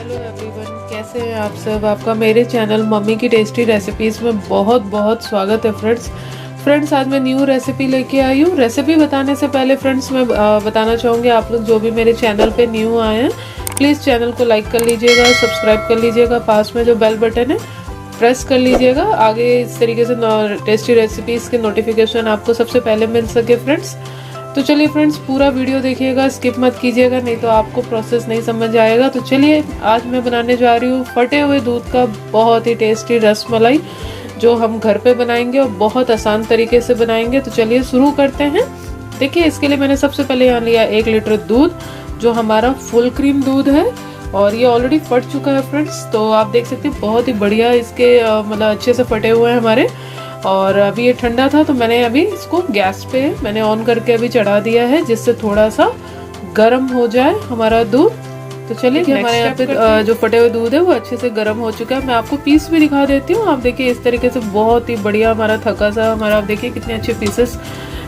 Hello everyone, कैसे हैं आप सब। आपका मेरे चैनल मम्मी की टेस्टी रेसिपीज़ में बहुत बहुत स्वागत है फ्रेंड्स। आज मैं न्यू रेसिपी लेके आई हूँ। रेसिपी बताने से पहले फ्रेंड्स मैं बताना चाहूँगी, आप लोग जो भी मेरे चैनल पे न्यू आए हैं प्लीज़ चैनल को लाइक कर लीजिएगा, सब्सक्राइब कर लीजिएगा, पास में जो बेल बटन है प्रेस कर लीजिएगा, आगे इस तरीके से टेस्टी रेसिपीज़ के नोटिफिकेशन आपको सबसे पहले मिल सके फ्रेंड्स। तो चलिए फ्रेंड्स, पूरा वीडियो देखिएगा, स्किप मत कीजिएगा, नहीं तो आपको प्रोसेस नहीं समझ आएगा। तो चलिए, आज मैं बनाने जा रही हूँ फटे हुए दूध का बहुत ही टेस्टी रसमलाई, जो हम घर पे बनाएंगे और बहुत आसान तरीके से बनाएंगे। तो चलिए शुरू करते हैं। देखिए, इसके लिए मैंने सबसे पहले यहाँ लिया 1 लीटर दूध, जो हमारा फुल क्रीम दूध है और ये ऑलरेडी फट चुका है फ्रेंड्स। तो आप देख सकते हैं बहुत ही बढ़िया इसके मतलब अच्छे से फटे हुए हैं हमारे। और अभी ये ठंडा था तो मैंने अभी इसको गैस पे मैंने ऑन करके अभी चढ़ा दिया है, जिससे थोड़ा सा गर्म हो जाए हमारा दूध। तो चलिए, हमारे यहाँ पे जो फटे हुए दूध है वो अच्छे से गर्म हो चुका है। मैं आपको पीस भी दिखा देती हूँ। आप देखिए, इस तरीके से बहुत ही बढ़िया हमारा थका सा हमारा, आप देखिए कितने अच्छे पीसेस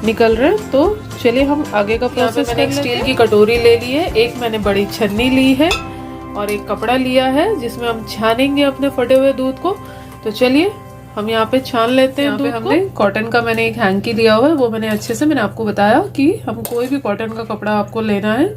निकल रहे हैं। तो चलिए हम आगे का प्रोसेस। मैंने एक स्टील की कटोरी ले ली है, एक मैंने बड़ी छन्नी ली है और एक कपड़ा लिया है जिसमें हम छानेंगे अपने फटे हुए दूध को। तो चलिए हम यहाँ पे छान लेते हैं दूध को। कॉटन का मैंने एक हैंकी लिया हुआ है, वो मैंने अच्छे से, मैंने आपको बताया कि हम कोई भी कॉटन का कपड़ा आपको लेना है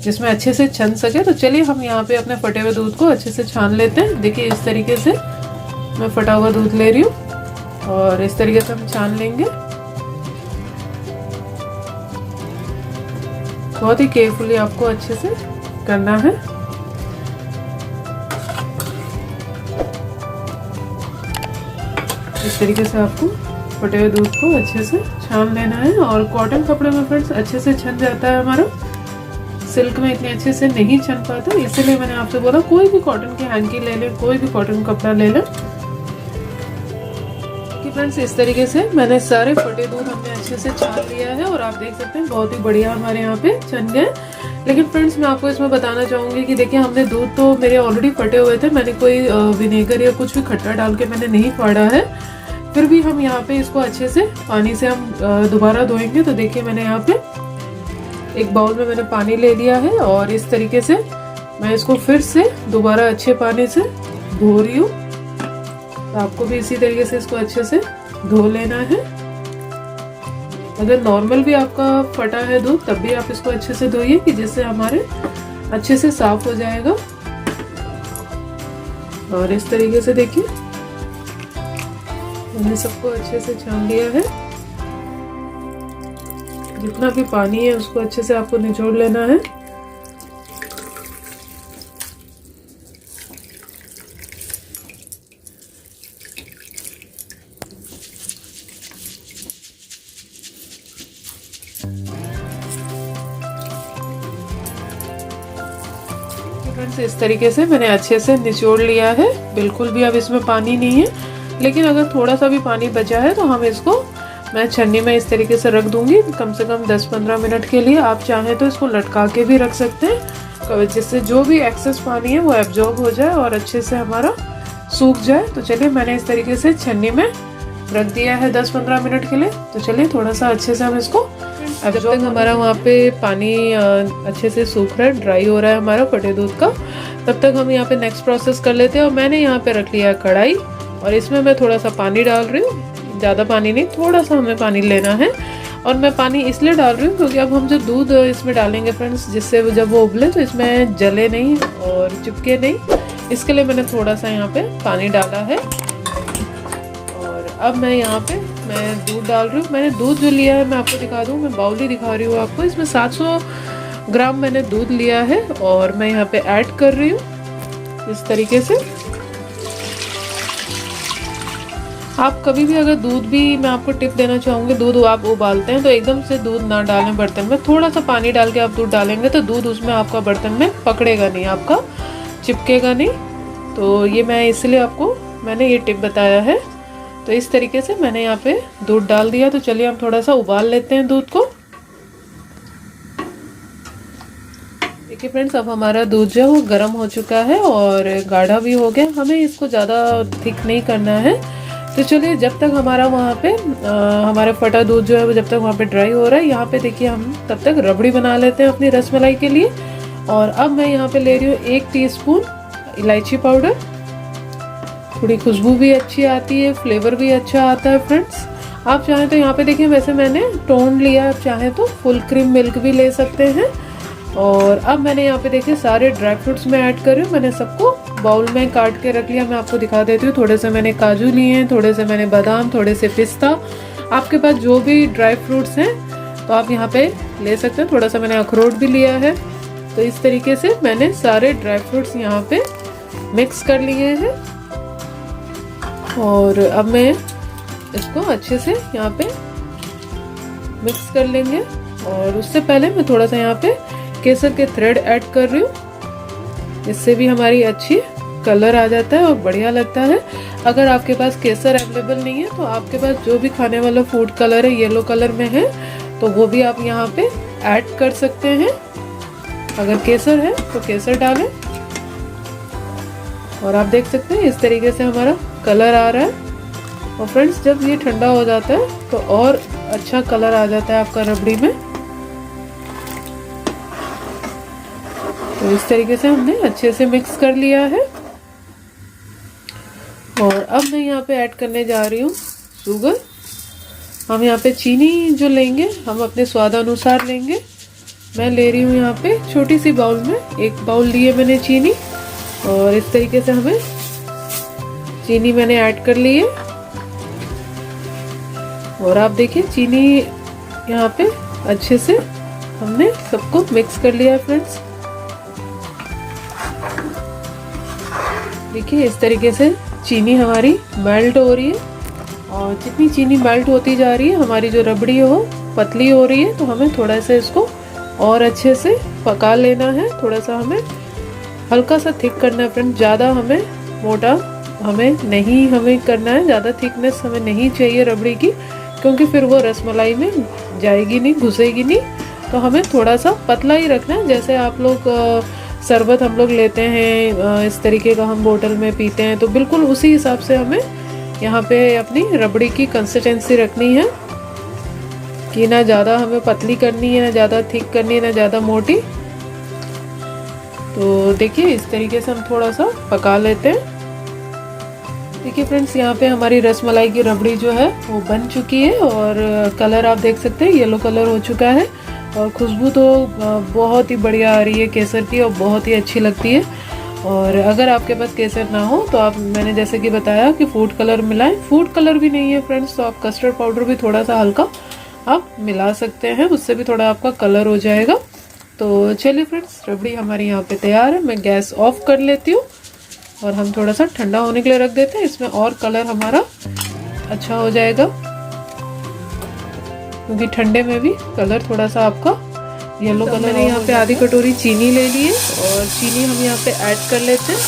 जिसमें अच्छे से छन सके। तो चलिए हम यहाँ पे अपने फटे हुए दूध को अच्छे से छान लेते हैं। देखिए, इस तरीके से मैं फटा हुआ दूध ले रही हूँ और इस तरीके से हम छान लेंगे। बहुत ही केयरफुली आपको अच्छे से करना है। इस तरीके से आपको फटे हुए दूध को अच्छे से छान लेना है। और कॉटन कपड़े में फ्रेंड्स अच्छे से छन जाता है हमारा, सिल्क में इतने अच्छे से नहीं छन पाता, इसीलिए मैंने आपसे बोला कोई भी कॉटन की हैंकी ले लें, कोई भी कॉटन कपड़ा ले लें। कि फ्रेंड्स इस तरीके से मैंने सारे फटे दूध हमने अच्छे से छान लिया है और आप देख सकते हैं बहुत ही बढ़िया हमारे यहाँ पे छन गए। लेकिन फ्रेंड्स मैं आपको इसमें बताना चाहूँगी कि देखिए, हमने दूध तो मेरे ऑलरेडी फटे हुए थे, मैंने कोई विनेगर या कुछ भी खट्टा डाल के मैंने नहीं फाड़ा है। फिर भी हम यहाँ पे इसको अच्छे से पानी से हम दोबारा धोएंगे। तो देखिए, मैंने यहाँ पे एक बाउल में मैंने पानी ले लिया है और इस तरीके से मैं इसको फिर से दोबारा अच्छे पानी से धो रही हूँ। तो आपको भी इसी तरीके से इसको अच्छे से धो लेना है। अगर नॉर्मल भी आपका फटा है दूध तब भी आप इसको अच्छे से धोइए, कि जिससे हमारे अच्छे से साफ हो जाएगा। और इस तरीके से देखिए, मैंने सबको अच्छे से छान लिया है। जितना भी पानी है उसको अच्छे से आपको निचोड़ लेना है। फ्रेंड्स इस तरीके से मैंने अच्छे से निचोड़ लिया है, बिल्कुल भी अब इसमें पानी नहीं है। लेकिन अगर थोड़ा सा भी पानी बचा है तो हम इसको, मैं छन्नी में इस तरीके से रख दूंगी कम से कम 10-15 मिनट के लिए। आप चाहें तो इसको लटका के भी रख सकते हैं, जिससे जो भी एक्सेस पानी है वो एब्जॉर्ब हो जाए और अच्छे से हमारा सूख जाए। तो चलिए, मैंने इस तरीके से छन्नी में रख दिया है 10-15 मिनट के लिए। तो चलिए थोड़ा सा अच्छे से हम इसको, अब जब तक हमारा वहाँ पे पानी अच्छे से सूख रहा है, ड्राई हो रहा है हमारा फटे दूध का, तब तक हम यहाँ पे नेक्स्ट प्रोसेस कर लेते हैं। और मैंने यहाँ पे रख लिया है कढ़ाई और इसमें मैं थोड़ा सा पानी डाल रही हूँ, ज़्यादा पानी नहीं, थोड़ा सा हमें पानी लेना है। और मैं पानी इसलिए डाल रही हूँ क्योंकि अब हम जो दूध इसमें डालेंगे फ्रेंड्स, जिससे जब वो उबले तो इसमें जले नहीं और चिपके नहीं, इसके लिए मैंने थोड़ा सा यहाँ पे पानी डाला है। और अब मैं यहाँ पे दूध डाल रही हूँ। मैंने दूध जो लिया है मैं आपको दिखा दूँ, मैं बाउल ही दिखा रही हूँ आपको। इसमें 700 ग्राम मैंने दूध लिया है और मैं यहाँ पे ऐड कर रही हूँ इस तरीके से। आप कभी भी अगर दूध भी, मैं आपको टिप देना चाहूँगी, दूध आप उबालते हैं तो एकदम से दूध ना डालें बर्तन में, थोड़ा सा पानी डाल के आप दूध डालेंगे तो दूध उसमें आपका बर्तन में पकड़ेगा नहीं, आपका चिपकेगा नहीं। तो ये मैं इसलिए आपको मैंने ये टिप बताया है। तो इस तरीके से मैंने यहाँ पे दूध डाल दिया। तो चलिए हम थोड़ा सा उबाल लेते हैं दूध को। देखिए फ्रेंड्स, अब हमारा दूध जो है वो गर्म हो चुका है और गाढ़ा भी हो गया। हमें इसको ज़्यादा थिक नहीं करना है। तो चलिए, जब तक हमारा वहाँ पे हमारा फटा दूध जो है वो जब तक वहाँ पे ड्राई हो रहा है, यहाँ पे देखिए हम तब तक रबड़ी बना लेते हैं अपनी रसमलाई के लिए। और अब मैं यहाँ पे ले रही हूँ 1 टीस्पून इलायची पाउडर, थोड़ी खुशबू भी अच्छी आती है, फ्लेवर भी अच्छा आता है फ्रेंड्स। आप चाहें तो यहाँ पे देखिए, वैसे मैंने टोन लिया, आप चाहें तो फुल क्रीम मिल्क भी ले सकते हैं। और अब मैंने यहाँ पे देखिए सारे ड्राई फ्रूट्स में ऐड कर रही हूँ। मैंने सबको बाउल में काट के रख लिया, मैं आपको दिखा देती हूँ। थोड़े से मैंने काजू लिए हैं, थोड़े से मैंने बादाम, थोड़े से पिस्ता। आपके पास जो भी ड्राई फ्रूट्स हैं तो आप यहाँ पे ले सकते हैं। थोड़ा सा मैंने अखरोट भी लिया है। तो इस तरीके से मैंने सारे ड्राई फ्रूट्स यहाँ पे मिक्स कर लिए हैं। और अब मैं इसको अच्छे से यहाँ पे मिक्स कर लेंगे। और उससे पहले मैं थोड़ा सा यहाँ पे केसर के थ्रेड ऐड कर रही हूँ, इससे भी हमारी अच्छी कलर आ जाता है और बढ़िया लगता है। अगर आपके पास केसर अवेलेबल नहीं है तो आपके पास जो भी खाने वाला फूड कलर है, येलो कलर में है, तो वो भी आप यहाँ पे ऐड कर सकते हैं। अगर केसर है तो केसर डालें। और आप देख सकते हैं इस तरीके से हमारा कलर आ रहा है। और फ्रेंड्स, जब ये ठंडा हो जाता है तो और अच्छा कलर आ जाता है आपका रबड़ी में। तो इस तरीके से हमने अच्छे से मिक्स कर लिया है। और अब मैं यहाँ पे ऐड करने जा रही हूँ शुगर। हम यहाँ पे चीनी जो लेंगे हम अपने स्वाद अनुसार लेंगे। मैं ले रही हूँ यहाँ पे छोटी सी बाउल में, 1 बाउल लिए मैंने चीनी। और इस तरीके से हमें चीनी मैंने ऐड कर ली है। और आप देखिए चीनी यहाँ पे अच्छे से हमने सबको मिक्स कर लिया है फ्रेंड्स। देखिए इस तरीके से चीनी हमारी मेल्ट हो रही है। और जितनी चीनी मेल्ट होती जा रही है हमारी जो रबड़ी है वो पतली हो रही है। तो हमें थोड़ा सा इसको और अच्छे से पका लेना है। थोड़ा सा हमें हल्का सा थिक करना है फ्रेंड, ज़्यादा हमें मोटा हमें करना है, ज़्यादा थिकनेस हमें नहीं चाहिए रबड़ी की, क्योंकि फिर वो रसमलाई में जाएगी नहीं, घुसेगी नहीं। तो हमें थोड़ा सा पतला ही रखना है। जैसे आप लोग शरबत हम लोग लेते हैं, इस तरीके का हम बोतल में पीते हैं, तो बिल्कुल उसी हिसाब से हमें यहाँ पे अपनी रबड़ी की कंसिस्टेंसी रखनी है कि ना ज़्यादा हमें पतली करनी है, ना ज़्यादा थिक करनी है, ना ज़्यादा मोटी। तो देखिए इस तरीके से हम थोड़ा सा पका लेते हैं। देखिए फ्रेंड्स, यहाँ पे हमारी रसमलाई की रबड़ी जो है वो बन चुकी है। और कलर आप देख सकते हैं येलो कलर हो चुका है। और खुशबू तो बहुत ही बढ़िया आ रही है केसर की, और बहुत ही अच्छी लगती है। और अगर आपके पास केसर ना हो तो आप, मैंने जैसे कि बताया कि फूड कलर मिलाएं। फूड कलर भी नहीं है फ्रेंड्स तो आप कस्टर्ड पाउडर भी थोड़ा सा हल्का आप मिला सकते हैं, उससे भी थोड़ा आपका कलर हो जाएगा। तो चलिए फ्रेंड्स, रबड़ी हमारी यहाँ पे तैयार है। मैं गैस ऑफ कर लेती हूँ और हम थोड़ा सा ठंडा होने के लिए रख देते हैं। इसमें और कलर हमारा अच्छा हो जाएगा, क्योंकि ठंडे में भी कलर थोड़ा सा आपका येलो कलर। मैंने यहाँ पे आधी कटोरी चीनी ले ली है और चीनी हम यहाँ पे ऐड कर लेते हैं,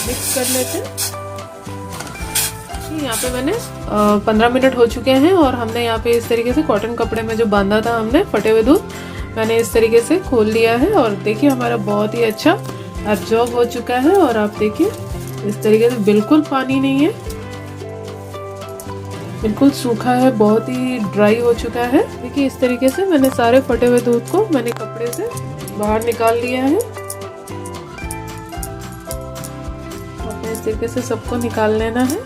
मिक्स कर लेते हैं। यहाँ पे मैंने 15 मिनट हो चुके हैं और हमने यहाँ पे इस तरीके से कॉटन कपड़े में जो बांधा था हमने फटे हुए दूध, मैंने इस तरीके से खोल लिया है। और देखिए हमारा बहुत ही अच्छा एब्जॉर्ब हो चुका है। और आप देखिए इस तरीके से बिल्कुल पानी नहीं है, बिल्कुल सूखा है, बहुत ही ड्राई हो चुका है। देखिए इस तरीके से मैंने सारे फटे हुए दूध को मैंने कपड़े से बाहर निकाल लिया है। और इस तरीके से सबको निकाल लेना है।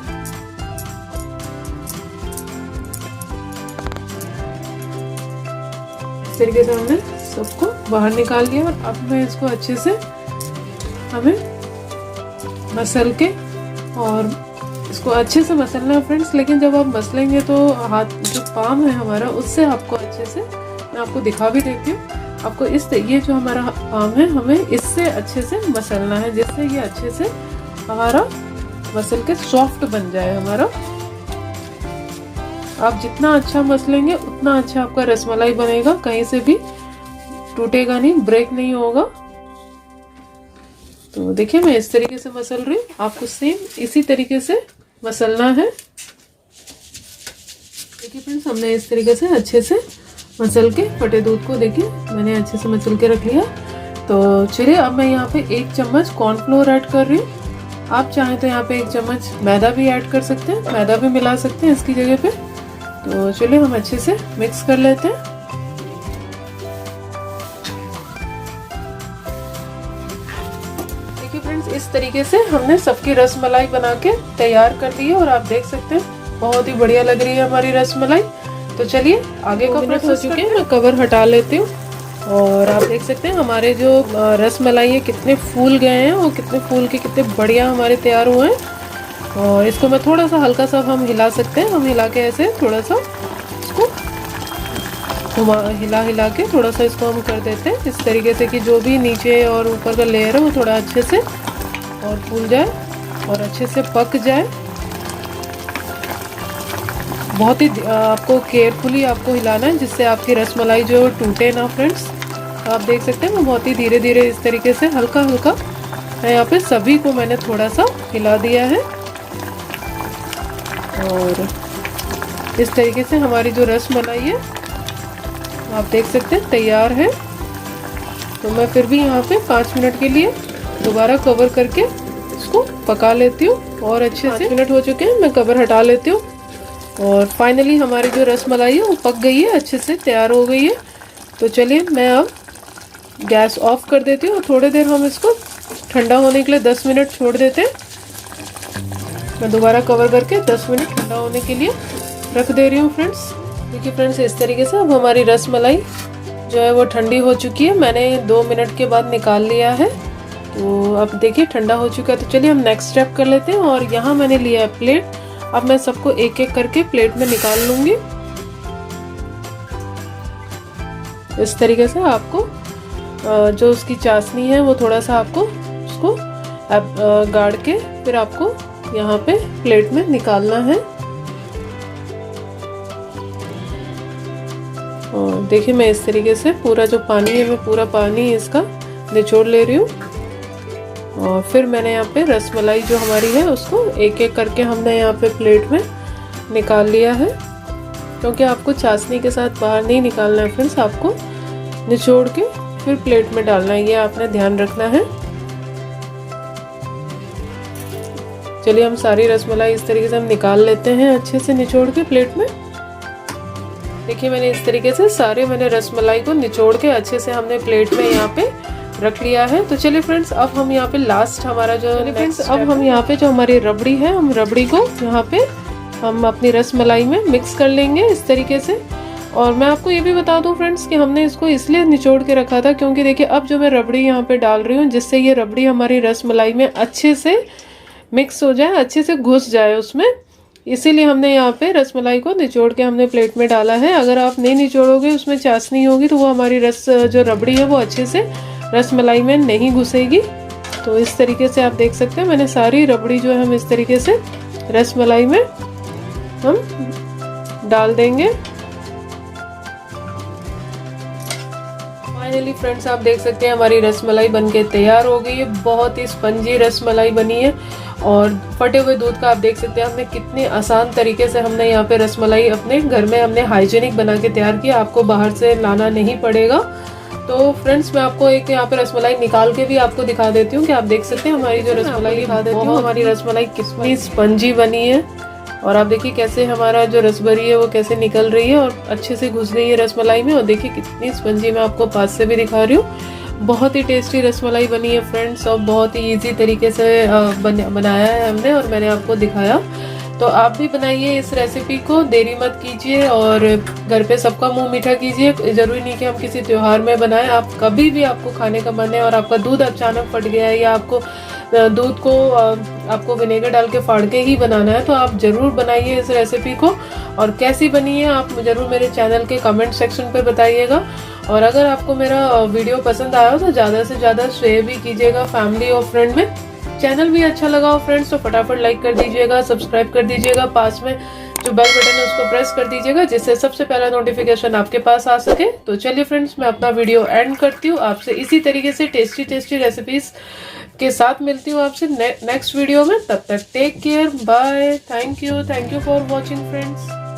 इस तरीके से हमने सबको बाहर निकाल लिया। और अब मैं इसको अच्छे से हमें मसल के, और इसको अच्छे से मसलना है फ्रेंड्स। लेकिन जब आप मसलेंगे तो हाथ जो पाम है हमारा, उससे आपको अच्छे से, मैं आपको दिखा भी देती हूँ आपको, ये जो हमारा पाम है हमें इससे अच्छे से मसलना है, जिससे ये अच्छे से हमारा मसल के सॉफ्ट बन जाए हमारा। आप जितना अच्छा मसलेंगे उतना अच्छा आपका रसमलाई बनेगा, कहीं से भी टूटेगा नहीं, ब्रेक नहीं होगा। तो देखिए मैं इस तरीके से मसल रही हूँ, आपको सेम इसी तरीके से मसलना है। देखिए फ्रेंड्स, हमने इस तरीके से अच्छे से मसल के फटे दूध को, देखिए मैंने अच्छे से मसल के रख लिया। तो चलिए अब मैं यहाँ पे 1 चम्मच कॉर्नफ्लोर ऐड कर रही हूँ। आप चाहें तो यहाँ पे 1 चम्मच मैदा भी ऐड कर सकते हैं, मैदा भी मिला सकते हैं इसकी जगह पे। तो चलिए हम अच्छे से मिक्स कर लेते हैं। देखिए फ्रेंड्स, इस तरीके से हमने सबकी रसमलाई बना के तैयार कर ली है और आप देख सकते हैं बहुत ही बढ़िया लग रही है हमारी रसमलाई। तो चलिए आगे का प्रोसेस हो चुके हैं, मैं कवर हटा लेती हूँ। और आप देख सकते हैं हमारे जो रसमलाई है कितने फूल गए हैं और कितने फूल के कितने बढ़िया हमारे तैयार हुए हैं। और इसको मैं थोड़ा सा हल्का सा हम हिला सकते हैं, हम हिला के ऐसे थोड़ा सा इसको हिला के थोड़ा सा इसको हम कर देते हैं इस तरीके से कि जो भी नीचे और ऊपर का लेयर है वो थोड़ा अच्छे से और फूल जाए और अच्छे से पक जाए। बहुत ही आपको केयरफुली आपको हिलाना है जिससे आपकी रसमलाई जो टूटे ना फ्रेंड्स। आप देख सकते हैं मैं बहुत ही धीरे धीरे इस तरीके से हल्का हल्का यहाँ पे सभी को मैंने थोड़ा सा हिला दिया है। और इस तरीके से हमारी जो रसमलाई है आप देख सकते हैं तैयार है। तो मैं फिर भी यहाँ पे 5 मिनट के लिए दोबारा कवर करके इसको पका लेती हूँ और अच्छे से 5 मिनट हो चुके हैं, मैं कवर हटा लेती हूँ। और फाइनली हमारी जो रसमलाई है वो पक गई है, अच्छे से तैयार हो गई है। तो चलिए मैं अब गैस ऑफ कर देती हूँ और थोड़ी देर हम इसको ठंडा होने के लिए 10 मिनट छोड़ देते हैं। मैं दोबारा कवर करके 10 मिनट ठंडा होने के लिए रख दे रही हूँ फ्रेंड्स। देखिए फ्रेंड्स, इस तरीके से अब हमारी रसमलाई जो है वो ठंडी हो चुकी है, मैंने 2 मिनट के बाद निकाल लिया है। तो अब देखिए ठंडा हो चुका है। तो चलिए हम नेक्स्ट स्टेप कर लेते हैं। और यहाँ मैंने लिया है प्लेट, अब मैं सबको एक एक करके प्लेट में निकाल लूँगी। इस तरीके से आपको जो उसकी चाशनी है वो थोड़ा सा आपको उसको गाड़ के फिर आपको यहाँ पे प्लेट में निकालना है। और देखिए मैं इस तरीके से पूरा जो पानी है मैं पूरा पानी इसका निचोड़ ले रही हूँ। और फिर मैंने यहाँ पे रसमलाई जो हमारी है उसको एक एक करके हमने यहाँ पे प्लेट में निकाल लिया है, क्योंकि आपको चाशनी के साथ बाहर नहीं निकालना है फ्रेंड्स, आपको निचोड़ के फिर प्लेट में डालना है, ये आपने ध्यान रखना है। चलिए हम सारी रसमलाई इस तरीके से हम निकाल लेते हैं अच्छे से निचोड़ के प्लेट में। देखिए मैंने इस तरीके से सारे रसमलाई को निचोड़ के अच्छे से हमने प्लेट में यहाँ पे रख लिया है। तो चलिए फ्रेंड्स, अब हम यहाँ पे लास्ट हमारा जो अब हम यहाँ पे जो हमारी रबड़ी है, हम रबड़ी को यहाँ पे हम अपनी रसमलाई में मिक्स कर लेंगे इस तरीके से। और मैं आपको ये भी बता दूं फ्रेंड्स कि हमने इसको इसलिए निचोड़ के रखा था क्योंकि देखिए अब जो मैं रबड़ी यहाँ पे डाल रही हूँ जिससे ये रबड़ी हमारी रसमलाई में अच्छे से मिक्स हो जाए, अच्छे से घुस जाए उसमें, इसीलिए हमने यहाँ पे रसमलाई को निचोड़ के हमने प्लेट में डाला है। अगर आप नहीं निचोड़ोगे, उसमें चाशनी होगी तो वो हमारी जो रबड़ी है वो अच्छे से रसमलाई में नहीं घुसेगी। तो इस तरीके से आप देख सकते हैं मैंने सारी रबड़ी जो है हम इस तरीके से रसमलाई में हम डाल देंगे। फाइनली फ्रेंड्स, आप देख सकते हैं हमारी रसमलाई बनके तैयार हो गई है। बहुत ही स्पंजी रसमलाई बनी है और फटे हुए दूध का आप देख सकते हैं हमने कितने आसान तरीके से हमने यहाँ पे रसमलाई अपने घर में हमने हाइजीनिक बना के तैयार किया, आपको बाहर से लाना नहीं पड़ेगा। तो फ्रेंड्स, मैं आपको एक यहाँ पे रसमलाई निकाल के भी आपको दिखा देती हूँ कि आप देख सकते हैं हमारी जो रसमलाई दिखा देती हूँ, हमारी रसमलाई कितनी स्पंजी बनी है। और आप देखिए कैसे हमारा जो रसभरी है वो कैसे निकल रही है और अच्छे से घुस गई है रसमलाई में। और देखिए कितनी स्पंजी, मैं आपको पास से भी दिखा रही हूँ। बहुत ही टेस्टी रसमलाई बनी है फ्रेंड्स और बहुत ही इजी तरीके से बनाया है हमने और मैंने आपको दिखाया। तो आप भी बनाइए इस रेसिपी को, देरी मत कीजिए और घर पे सबका मुंह मीठा कीजिए। ज़रूरी नहीं कि हम किसी त्योहार में बनाएं, आप कभी भी आपको खाने का मन है और आपका दूध अचानक फट गया है या आपको दूध को आपको विनेगर डाल के फाड़ के ही बनाना है, तो आप ज़रूर बनाइए इस रेसिपी को। और कैसी बनी है आप ज़रूर मेरे चैनल के कमेंट सेक्शन पर बताइएगा। और अगर आपको मेरा वीडियो पसंद आया हो तो ज़्यादा से ज़्यादा शेयर भी कीजिएगा फैमिली और फ्रेंड में। चैनल भी अच्छा लगा हो फ्रेंड्स तो फटाफट लाइक कर दीजिएगा, सब्सक्राइब कर दीजिएगा, पास में जो बेल बटन है उसको प्रेस कर दीजिएगा जिससे सबसे पहला नोटिफिकेशन आपके पास आ सके। तो चलिए फ्रेंड्स, मैं अपना वीडियो एंड करती हूँ, आपसे इसी तरीके से टेस्टी रेसिपीज के साथ मिलती हूँ आपसे नेक्स्ट वीडियो में। तब तक take care, bye, thank you for watching friends.